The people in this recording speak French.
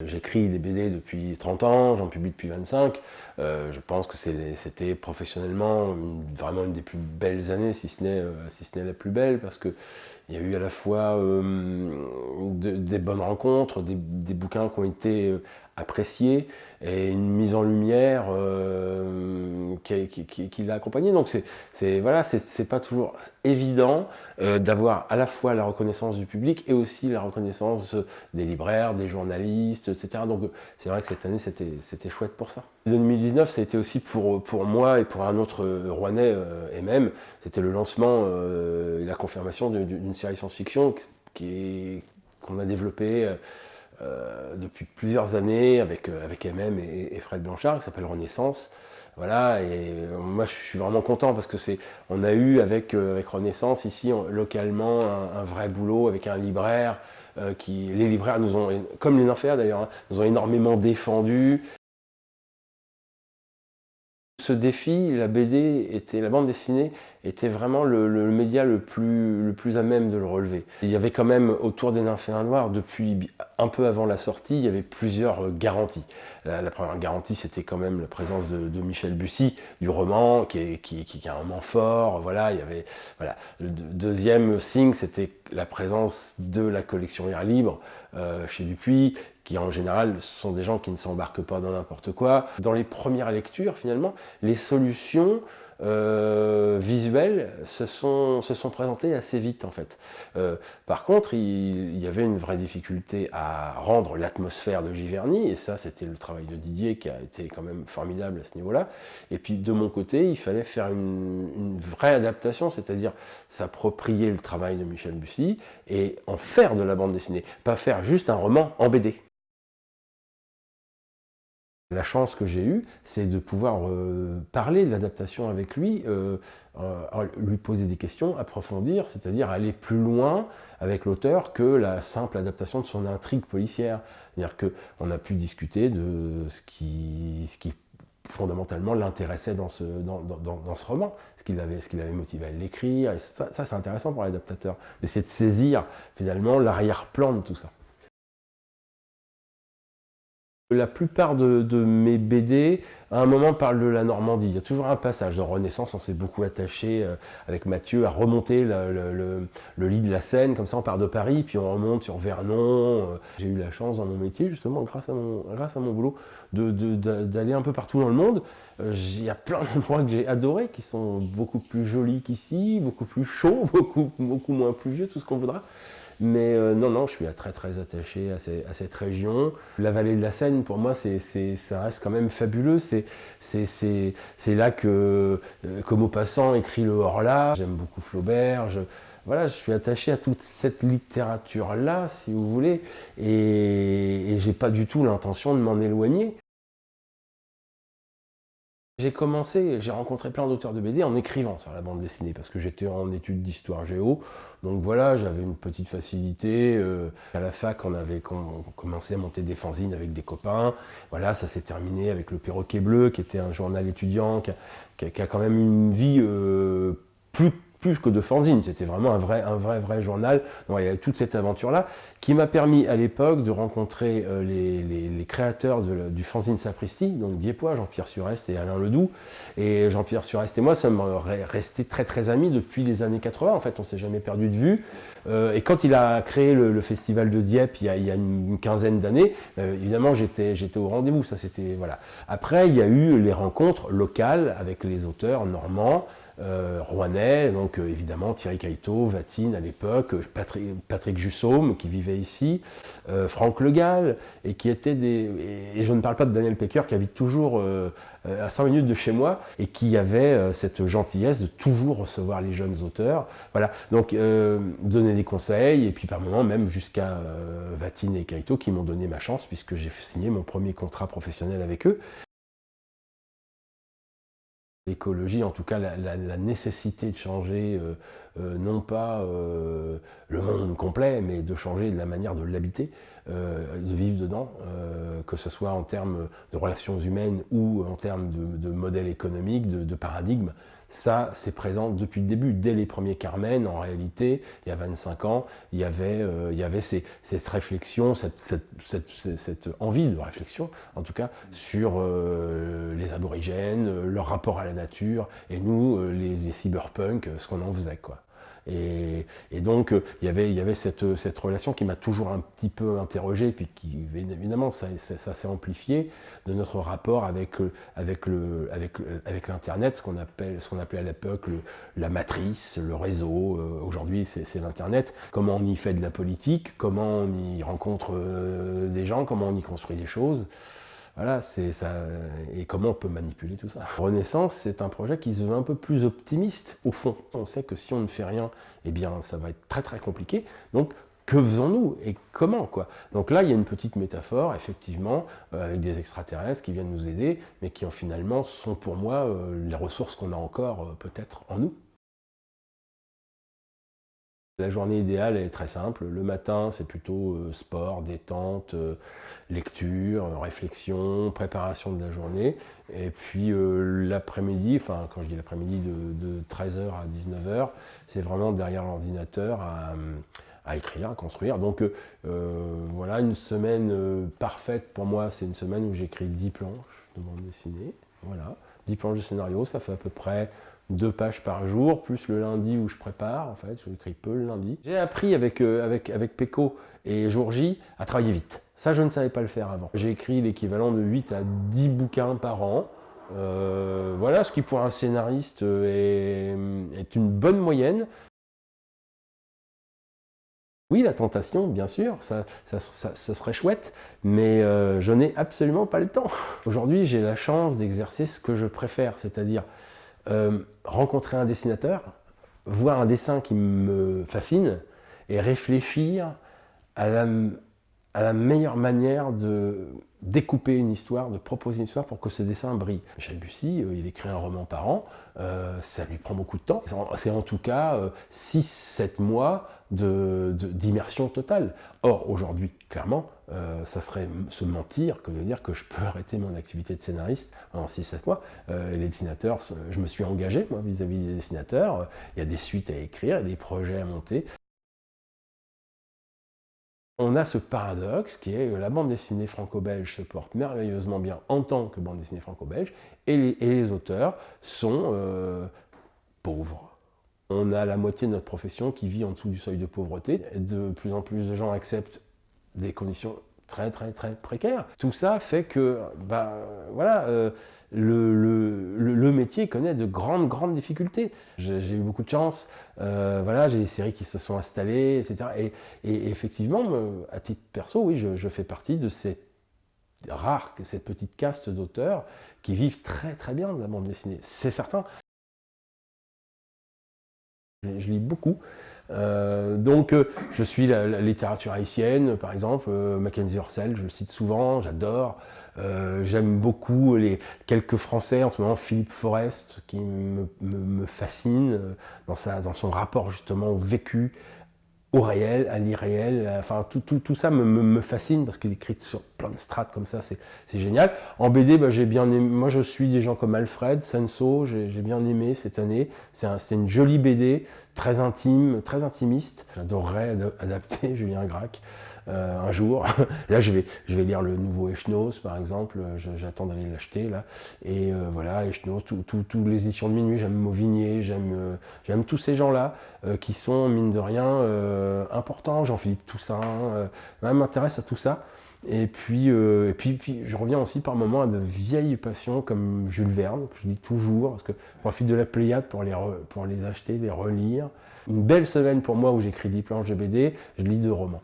J'écris des BD depuis 30 ans, j'en publie depuis 25. Je pense que c'était professionnellement vraiment une des plus belles années, si ce n'est la plus belle, parce que il y a eu à la fois des bonnes rencontres, des bouquins qui ont été appréciés et une mise en lumière qui l'a accompagné. Donc voilà, c'est pas toujours évident d'avoir à la fois la reconnaissance du public et aussi la reconnaissance des libraires, des journalistes, etc. Donc c'est vrai que cette année c'était chouette pour ça. 2019, ça a été aussi pour moi et pour un autre Rouennais et même, c'était le lancement et la confirmation d'une série science-fiction qu'on a développée depuis plusieurs années avec MM et Fred Blanchard, qui s'appelle Renaissance. Voilà, et moi je suis vraiment content parce que on a eu avec Renaissance ici localement un vrai boulot avec un libraire les libraires nous ont, comme les nymphéas d'ailleurs, hein, nous ont énormément défendus. Ce défi, la bande dessinée était vraiment le média le plus à même de le relever. Il y avait quand même autour des Nymphéas Noirs, depuis un peu avant la sortie, il y avait plusieurs garanties. La première garantie, c'était quand même la présence de Michel Bussy, du roman, qui est un roman fort. Voilà, il y avait, voilà. Le deuxième signe, c'était la présence de la collection Air Libre chez Dupuis, qui en général sont des gens qui ne s'embarquent pas dans n'importe quoi. Dans les premières lectures, finalement, les solutions visuelles se sont présentées assez vite en fait. Par contre, il y avait une vraie difficulté à rendre l'atmosphère de Giverny, et ça c'était le travail de Didier qui a été quand même formidable à ce niveau-là. Et puis de mon côté, il fallait faire une vraie adaptation, c'est-à-dire s'approprier le travail de Michel Bussy et en faire de la bande dessinée, pas faire juste un roman en BD. La chance que j'ai eue, c'est de pouvoir parler de l'adaptation avec lui, lui poser des questions, approfondir, c'est-à-dire aller plus loin avec l'auteur que la simple adaptation de son intrigue policière. C'est-à-dire qu'on a pu discuter de ce qui fondamentalement l'intéressait dans ce roman, ce qui l'avait motivé à l'écrire. Et ça c'est intéressant pour l'adaptateur, d'essayer de saisir finalement l'arrière-plan de tout ça. La plupart de mes BD, à un moment, parlent de la Normandie. Il y a toujours un passage. Dans Renaissance, on s'est beaucoup attaché avec Mathieu à remonter le lit de la Seine. Comme ça, on part de Paris, puis on remonte sur Vernon. J'ai eu la chance dans mon métier, justement, grâce à mon boulot, d'aller un peu partout dans le monde. Il y a plein d'endroits que j'ai adorés, qui sont beaucoup plus jolis qu'ici, beaucoup plus chauds, beaucoup moins pluvieux, tout ce qu'on voudra. Mais non, je suis très très attaché à cette région. La vallée de la Seine, pour moi, ça reste quand même fabuleux. C'est là que Maupassant écrit le Horla. J'aime beaucoup Flaubert. Voilà, je suis attaché à toute cette littérature-là, si vous voulez, et j'ai pas du tout l'intention de m'en éloigner. J'ai rencontré plein d'auteurs de BD en écrivant sur la bande dessinée, parce que j'étais en études d'histoire géo, donc voilà, j'avais une petite facilité. À la fac, on avait commencé à monter des fanzines avec des copains. Voilà, ça s'est terminé avec Le Perroquet Bleu, qui était un journal étudiant, qui a quand même une vie plus que de fanzine. C'était vraiment un vrai journal. Donc, il y avait toute cette aventure-là qui m'a permis à l'époque de rencontrer les créateurs du fanzine Sapristi, donc Diepois, Jean-Pierre Sureste et Alain Ledoux. Et Jean-Pierre Sureste et moi sommes restés très très amis depuis les années 80. En fait, on ne s'est jamais perdu de vue. Et quand il a créé le festival de Dieppe il y a une quinzaine d'années, évidemment j'étais au rendez-vous. Ça, c'était, voilà. Après, il y a eu les rencontres locales avec les auteurs normands, rouennais, donc évidemment Thierry Cailleteau, Vatine à l'époque, Patrick Jussaume qui vivait ici, Franck Le Gall, et qui étaient et je ne parle pas de Daniel Pecker qui habite toujours à 5 minutes de chez moi et qui avait cette gentillesse de toujours recevoir les jeunes auteurs. Voilà, donc donner des conseils, et puis par moments même jusqu'à Vatine et Cailleteau qui m'ont donné ma chance puisque j'ai signé mon premier contrat professionnel avec eux. L'écologie, en tout cas la nécessité de changer non pas le monde complet, mais de changer la manière de l'habiter, de vivre dedans, que ce soit en termes de relations humaines ou en termes de modèle économique, de paradigme. Ça, c'est présent depuis le début. Dès les premiers Carmen, en réalité, il y a 25 ans, il y avait cette réflexion, cette envie de réflexion, en tout cas, sur les aborigènes, leur rapport à la nature, et nous, les cyberpunks, ce qu'on en faisait, quoi. Et donc, il y avait cette relation qui m'a toujours un petit peu interrogé, puis qui, évidemment, ça s'est amplifié, de notre rapport avec l'Internet, ce qu'on appelait à l'époque la matrice, le réseau. Aujourd'hui, c'est l'Internet. Comment on y fait de la politique, comment on y rencontre des gens, comment on y construit des choses. Voilà, c'est ça. Et comment on peut manipuler tout ça. Renaissance, c'est un projet qui se veut un peu plus optimiste, au fond. On sait que si on ne fait rien, eh bien, ça va être très très compliqué. Donc, que faisons-nous et comment, quoi? Donc là, il y a une petite métaphore, effectivement, avec des extraterrestres qui viennent nous aider, mais qui finalement sont pour moi les ressources qu'on a encore peut-être en nous. La journée idéale elle est très simple. Le matin, c'est plutôt sport, détente, lecture, réflexion, préparation de la journée. Et puis l'après-midi, enfin quand je dis l'après-midi de 13h à 19h, c'est vraiment derrière l'ordinateur à écrire, à construire. Donc voilà, une semaine parfaite pour moi, c'est une semaine où j'écris 10 planches de bande dessinée. Voilà, 10 planches de scénario, ça fait à peu près 2 pages par jour, plus le lundi où je prépare, en fait, j'écris peu le lundi. J'ai appris avec Peko et Jour J à travailler vite. Ça, je ne savais pas le faire avant. J'ai écrit l'équivalent de 8 à 10 bouquins par an. Voilà, ce qui pour un scénariste est une bonne moyenne. Oui, la tentation, bien sûr, ça serait chouette, mais je n'ai absolument pas le temps. Aujourd'hui, j'ai la chance d'exercer ce que je préfère, c'est-à-dire rencontrer un dessinateur, voir un dessin qui me fascine et réfléchir à la meilleure manière de découper une histoire, de proposer une histoire pour que ce dessin brille. Michel Bussy, il écrit un roman par an, ça lui prend beaucoup de temps. C'est en tout cas 6-7 mois d'immersion totale. Or, aujourd'hui, clairement, ça serait se mentir que de dire que je peux arrêter mon activité de scénariste en 6-7 mois. Les dessinateurs, je me suis engagé, moi, vis-à-vis des dessinateurs. Il y a des suites à écrire, des projets à monter. On a ce paradoxe qui est que la bande dessinée franco-belge se porte merveilleusement bien en tant que bande dessinée franco-belge et les auteurs sont pauvres. On a la moitié de notre profession qui vit en dessous du seuil de pauvreté. De plus en plus de gens acceptent des conditions très très très précaires. Tout ça fait que voilà, le métier connaît de grandes difficultés. J'ai eu beaucoup de chance, voilà, j'ai des séries qui se sont installées, etc. Et effectivement, à titre perso, oui, je fais partie de cette petite caste d'auteurs qui vivent très très bien de la bande dessinée, c'est certain. Je lis beaucoup. Donc je suis la littérature haïtienne, par exemple, Mackenzie Orsel, je le cite souvent, j'adore. J'aime beaucoup les quelques Français, en ce moment Philippe Forest, qui me fascine dans son rapport justement au vécu, au réel, à l'irréel, enfin tout ça me fascine parce qu'il écrit sur plein de strates comme ça, c'est génial. En BD, j'ai bien aimé, moi je suis des gens comme Alfred, Senso, j'ai bien aimé cette année, c'était une jolie BD, très intime, très intimiste. J'adorerais adapter Julien Gracq un jour. Là je vais lire le nouveau Echnos par exemple, j'attends d'aller l'acheter là. Et voilà, Echnos, tous les éditions de minuit, j'aime Mauvigné, j'aime tous ces gens-là qui sont mine de rien importants, Jean-Philippe Toussaint, m'intéresse à tout ça. Et puis je reviens aussi par moments à de vieilles passions comme Jules Verne, que je lis toujours, parce que je profite de la Pléiade pour les acheter, les relire. Une belle semaine pour moi où j'écris 10 planches de BD, je lis 2 romans.